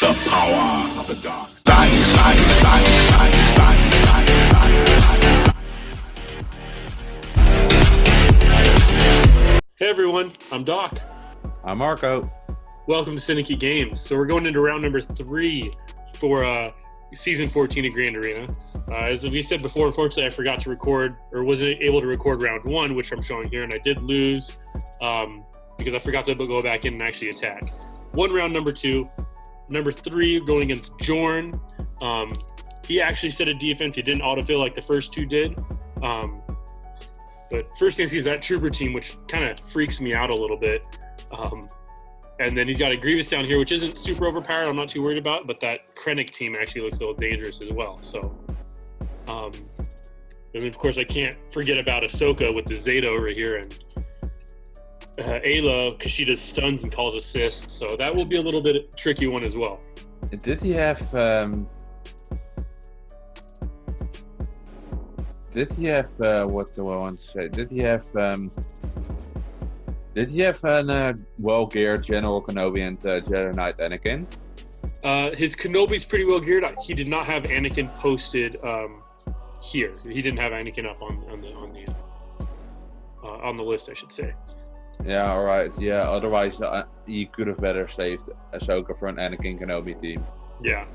The power of the dark side. Hey everyone, I'm Doc. I'm Marco. Welcome to Syndicate Games. So we're going into round number 3 for season 14 of Grand Arena. As we said before, unfortunately I forgot to record, or wasn't able to record round 1, which I'm showing here, and I did lose because I forgot to go back in and actually attack. One round number 2. Number 3 going against Jorn. He actually set a defense. He didn't autofill like the first 2 did. But first thing I see is that Trooper team, which kind of freaks me out a little bit. And then he's got a Grievous down here, which isn't super overpowered. I'm not too worried about, but that Krennic team actually looks a little dangerous as well. So, and then of course I can't forget about Ahsoka with the Zeta over here, and Ayla, because she does stuns and calls assists. So that will be a little bit tricky one as well. Did he have what do I want to say? Did he have a well-geared General Kenobi and Jedi Knight Anakin? His Kenobi's pretty well geared. He did not have Anakin posted here. He didn't have Anakin up on the list, I should say. Yeah, all right. Yeah, otherwise he could have better saved Ahsoka for an Anakin Kenobi team. Yeah.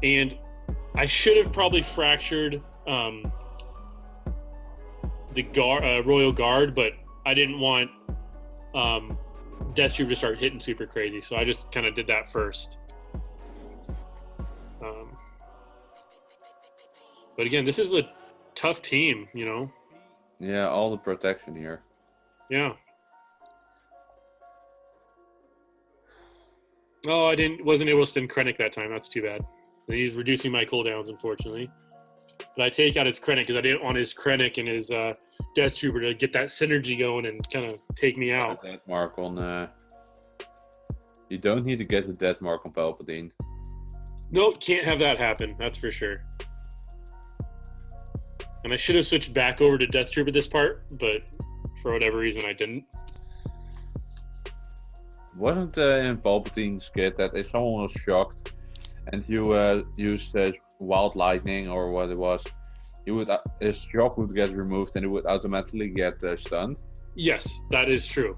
And I should have probably fractured the Royal Guard, but I didn't want Death Troop to start hitting super crazy, so I just kind of did that first. But again, this is a tough team, you know? Yeah, all the protection here. Yeah. Oh, wasn't able to send Krennic that time. That's too bad. He's reducing my cooldowns, unfortunately. But I take out his Krennic because I didn't want his Krennic and his Death Trooper to get that synergy going and kind of take me out. Death mark on. You don't need to get the death mark on Palpatine. Nope, can't have that happen. That's for sure. And I should have switched back over to Death Trooper this part, but for whatever reason I didn't. Wasn't in Palpatine's kit that if someone was shocked and you used Wild Lightning or what it was, his shock would get removed and he would automatically get stunned? Yes, that is true.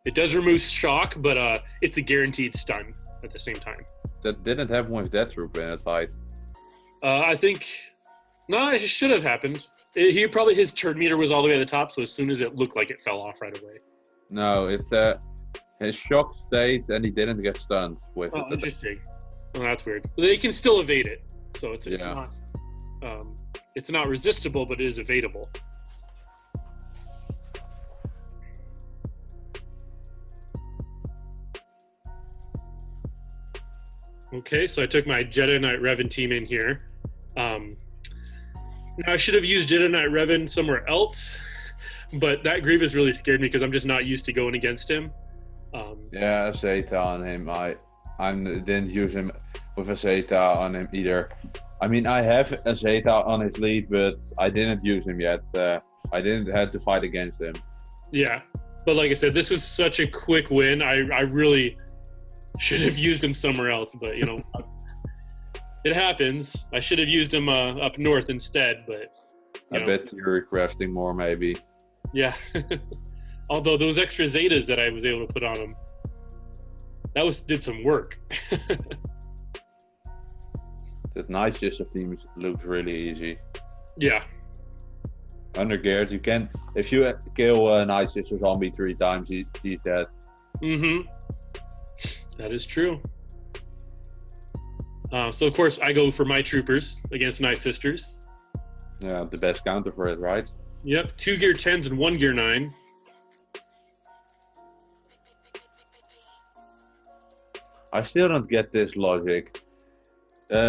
It does remove shock, but it's a guaranteed stun at the same time. That didn't happen with Death Trooper in that fight. I think... No, it should have happened. His turn meter was all the way at the top, so as soon as it looked like it fell off right away. No, his shock stayed and he didn't get stunned with it. Interesting. Oh, that's weird. They can still evade it, so it's not resistible, but it is evadable. Okay, so I took my Jedi Knight Revan team in here. Now I should have used Jedi Knight Revan somewhere else, but that Grievous really scared me because I'm just not used to going against him. Yeah, a Zeta on him. I didn't use him with a Zeta on him either. I mean, I have a Zeta on his lead, but I didn't use him yet. I didn't have to fight against him. Yeah, but like I said, this was such a quick win. I really should have used him somewhere else, but you know, it happens. I should have used him up north instead, but I bet you're requesting more, maybe. Yeah. Although those extra Zetas that I was able to put on him, did some work. That Night Sister team looks really easy. Yeah. Under Garrett, you can, if you kill Night Sister zombie 3 times, he's dead. Mm-hmm. That is true. So of course I go for my troopers against Night Sisters. Yeah, the best counter for it, right? Yep, 2 gear 10s and 1 gear 9. I still don't get this logic.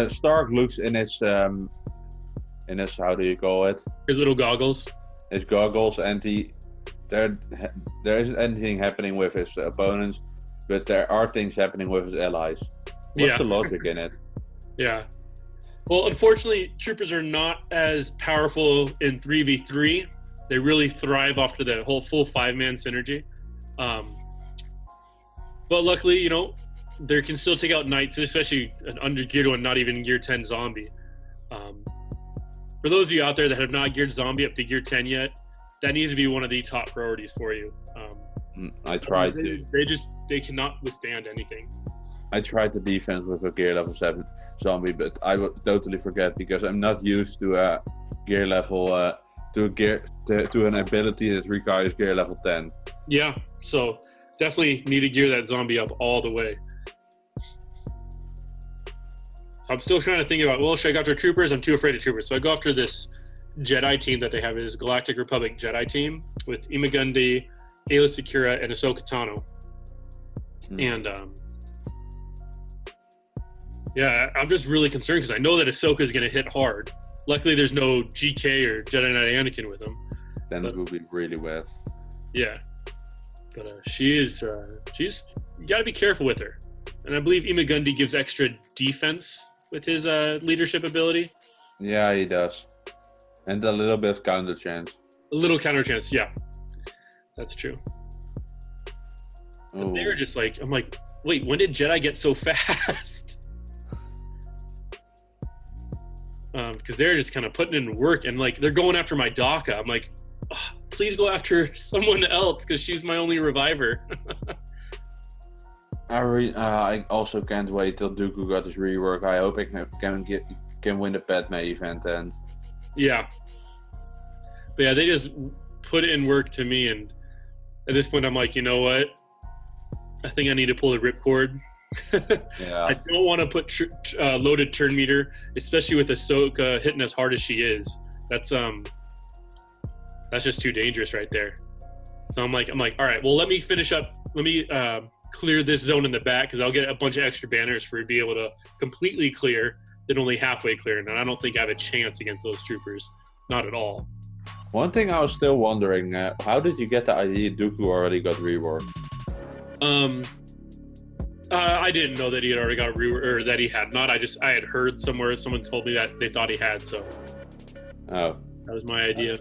Stark looks in his how do you call it? His little goggles. His goggles, and there isn't anything happening with his opponents, but there are things happening with his allies. What's the logic in it? Yeah. Well, unfortunately, troopers are not as powerful in 3v3. They really thrive after the whole full 5-man synergy. But luckily, there can still take out knights, especially an under geared one, not even gear 10 zombie. For those of you out there that have not geared zombie up to gear 10 yet, that needs to be one of the top priorities for you. I tried to. They cannot withstand anything. I tried the defense with a gear level 7 zombie, but I would totally forget because I'm not used to a gear level to an ability that requires gear level 10. Yeah, so definitely need to gear that zombie up all the way. I'm still trying to think about, well, should I go after troopers? I'm too afraid of troopers. So I go after this Jedi team that they have, is Galactic Republic Jedi team with Imagundi, Aayla Secura, and Ahsoka Tano. And yeah, I'm just really concerned because I know that Ahsoka is going to hit hard. Luckily, there's no GK or Jedi Knight Anakin with him. Then it will be really wet. Yeah, but she's you got to be careful with her. And I believe Imagundi gives extra defense with his leadership ability. Yeah, he does. And a little bit of counter chance. A little counter chance, yeah. That's true. They're just like, I'm like, wait, when did Jedi get so fast? Because they're just kind of putting in work, and like they're going after my Daka. I'm like, oh, please go after someone else because she's my only reviver. I also can't wait till Dooku got his rework. I hope I can win the Padme event then. Yeah. But yeah, they just put in work to me, and at this point I'm like, you know what? I think I need to pull the ripcord. Yeah. I don't want to put loaded turn meter, especially with Ahsoka hitting as hard as she is. That's just too dangerous right there. So I'm like, all right, well, let me finish up. Let me clear this zone in the back because I'll get a bunch of extra banners for be able to completely clear, then only halfway clear. And I don't think I have a chance against those troopers. Not at all. One thing I was still wondering, how did you get the idea Dooku already got reworked? I didn't know that he had already got reworked, or that he had not. I had heard somewhere, someone told me that they thought he had, so. Oh. That was my idea.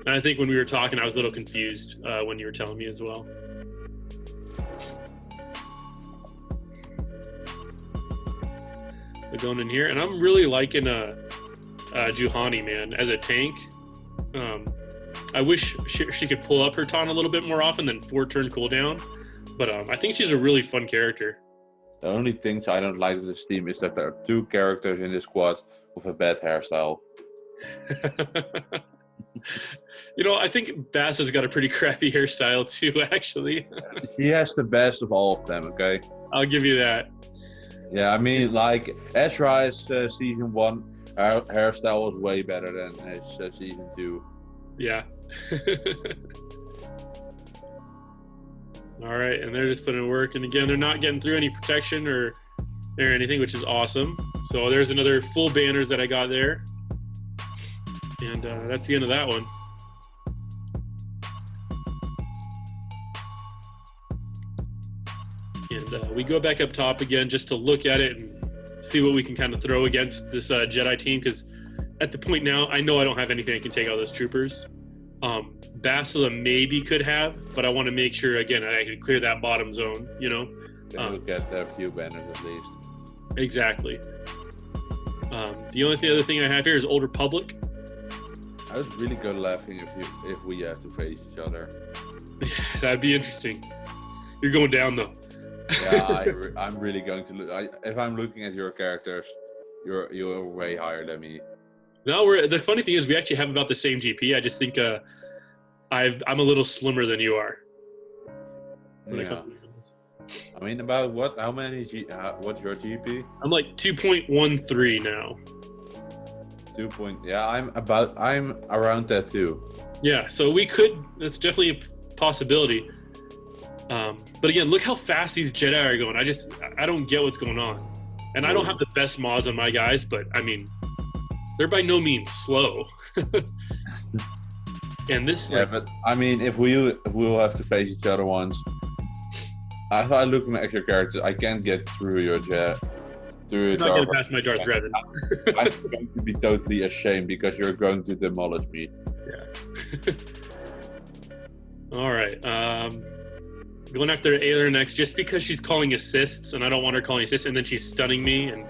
And I think when we were talking, I was a little confused when you were telling me as well. We're going in here, and I'm really liking Juhani, man, as a tank. I wish she could pull up her taunt a little bit more often than 4-turn cooldown, but I think she's a really fun character. The only things I don't like with this team is that there are 2 characters in this squad with a bad hairstyle. You know, I think Bass has got a pretty crappy hairstyle too, actually. She has the best of all of them, okay? I'll give you that. Yeah, I mean, like, Ezra's season 1 hairstyle was way better than his season 2. Yeah. All right, and they're just putting in work. And again, they're not getting through any protection or anything, which is awesome. So there's another full banners that I got there. And that's the end of that one. And we go back up top again just to look at it and see what we can kind of throw against this Jedi team, because at the point now, I know I don't have anything that can take out those troopers. Bastila maybe could have, but I want to make sure, again, I can clear that bottom zone, you know? Then we'll get a few banners at least. Exactly. The only other thing I have here is Old Republic. I was really good laughing if we have to face each other. That'd be interesting. You're going down, though. Yeah, I'm really going to look. If I'm looking at your characters, you're way higher than me. No, the funny thing is we actually have about the same GP. I just think I'm a little slimmer than you are. Yeah. I mean, about what? How many? What's your GP? I'm like 2.13 now. 2 point. Yeah, I'm around that too. Yeah, so we could. That's definitely a possibility. But again, look how fast these Jedi are going. I don't get what's going on. And I don't have the best mods on my guys, but I mean, they're by no means slow. And this, yeah, but I mean, if we will have to face each other once, if I look at your characters, I can't get through your jet. I'm not going to pass my Darth Revan. I'm going to be totally ashamed because you're going to demolish me. Yeah. All right. Going after Ailer next just because she's calling assists, and I don't want her calling assists, and then she's stunning me. And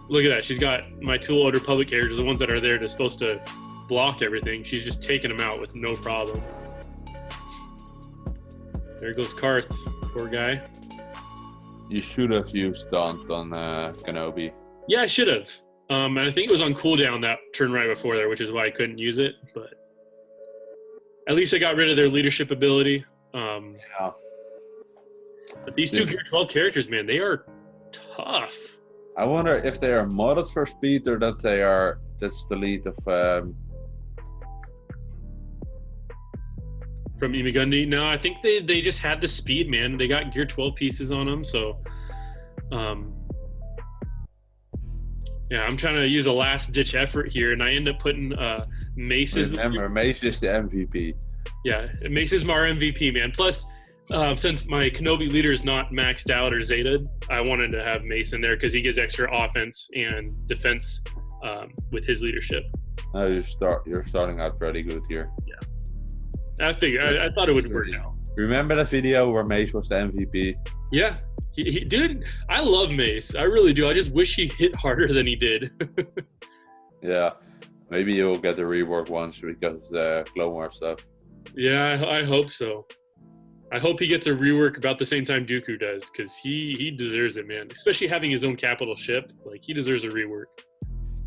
look at that. She's got my two Old Republic characters, the ones that are there to supposed to block everything. She's just taking them out with no problem. There goes Karth. Poor guy. You should have used Stunt on Kenobi. Yeah, I should have. And I think it was on cooldown that turn right before there, which is why I couldn't use it. But at least I got rid of their leadership ability. Yeah. But these two Gear 12 characters, man, they are tough. I wonder if they are modded for speed or that's the lead of From Imigunde. No, I think they just had the speed, man. They got Gear 12 pieces on them, so yeah, I'm trying to use a last ditch effort here, and I end up putting Mace as Remember, Mace is the MVP. Yeah, Mace is my MVP, man. Plus, since my Kenobi leader is not maxed out or Zeta'd, I wanted to have Mace in there because he gives extra offense and defense with his leadership. You're starting out pretty good here. I figured. I thought it would work out. Remember the video where Mace was the MVP? Yeah. Dude, I love Mace. I really do. I just wish he hit harder than he did. Yeah. Maybe you'll get the rework once because of the Clone Wars stuff. Yeah, I hope so. I hope he gets a rework about the same time Dooku does, because he deserves it, man. Especially having his own capital ship. Like, he deserves a rework.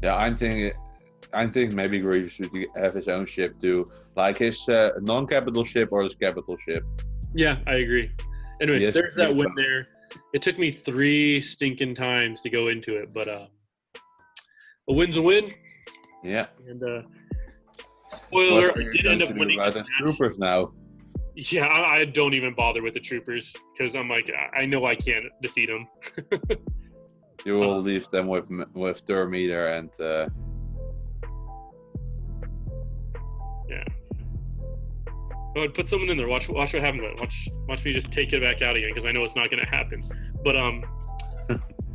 Yeah, I'm thinking maybe Grievous should have his own ship too. Like his non-capital ship or his capital ship. Yeah, I agree. Anyway, Yes, there's that yeah. win there. It took me 3 stinking times to go into it, but a win's a win. Yeah. And spoiler, What I are you did going end up to do winning about this the match. troopers now? Yeah, I don't even bother with the troopers because I'm like, I know I can't defeat them. You will leave them with Thermometer and Yeah. Oh, I'd put someone in there. Watch what happens. Watch me just take it back out again because I know it's not going to happen. But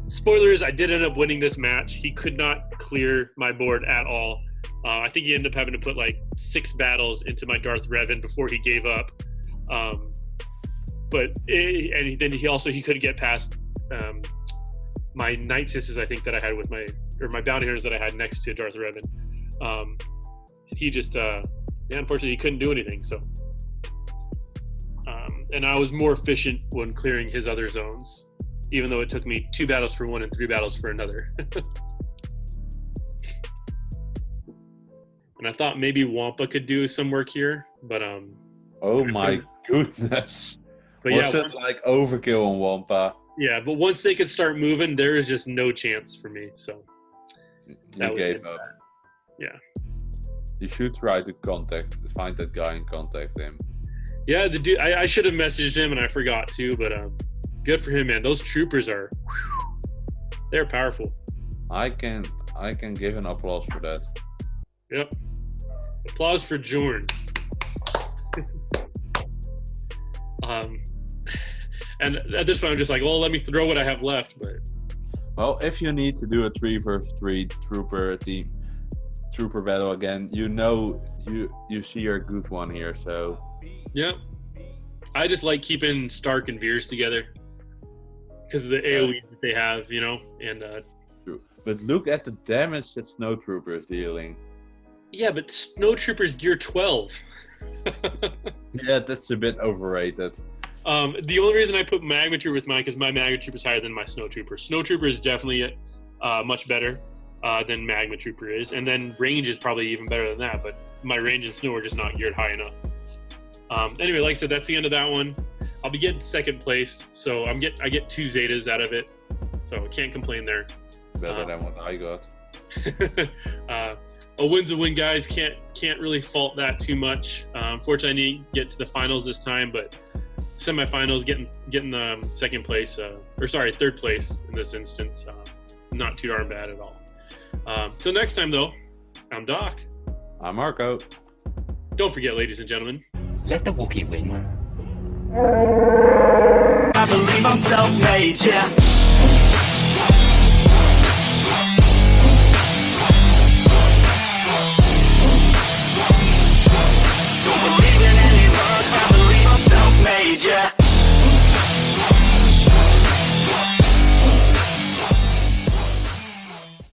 spoilers, I did end up winning this match. He could not clear my board at all. I think he ended up having to put like 6 battles into my Darth Revan before he gave up. Then he couldn't get past my Night Sisters, I think, that I had with my bounty hunters that I had next to Darth Revan. He just unfortunately he couldn't do anything. So and I was more efficient when clearing his other zones, even though it took me 2 battles for one and 3 battles for another. And I thought maybe Wampa could do some work here, but oh my goodness. But Was yeah, it like overkill on Wampa? yeah, but once they could start moving, there is just no chance for me. So that You was gave it. up. Yeah. You should try to find that guy and contact him. Yeah, the dude, I should have messaged him and I forgot to, but good for him, man. Those troopers are, they're powerful. I can give an applause for that. Yep. Applause for Jorn. And at this point, I'm just like, well, let me throw what I have left. But Well, if you need to do a 3 versus 3 trooper battle again, you see your good one here. So yeah, I just like keeping Stark and Veers together because of the AOE that they have, you know. And true. But look at the damage that Snow Trooper is dealing. yeah, but Snow Trooper's Gear 12. Yeah, that's a bit overrated. The only reason I put Magma Trooper with mine because my Magma Trooper is higher than my Snow Trooper. Snow Trooper is definitely much better than Magma Trooper is, and then range is probably even better than that. But my range and Snow are just not geared high enough. Anyway, like I said, that's the end of that one. I'll be getting 2nd place, so I get 2 Zetas out of it, so can't complain there. Better than what I got. A win's a win, guys. Can't really fault that too much. Unfortunately, I didn't get to the finals this time, but semifinals, getting 2nd place, 3rd place in this instance. Not too darn bad at all. Till next time, though, I'm Doc. I'm Marco. Don't forget, ladies and gentlemen. Let the Wookiee win. I believe I'm self-made, yeah.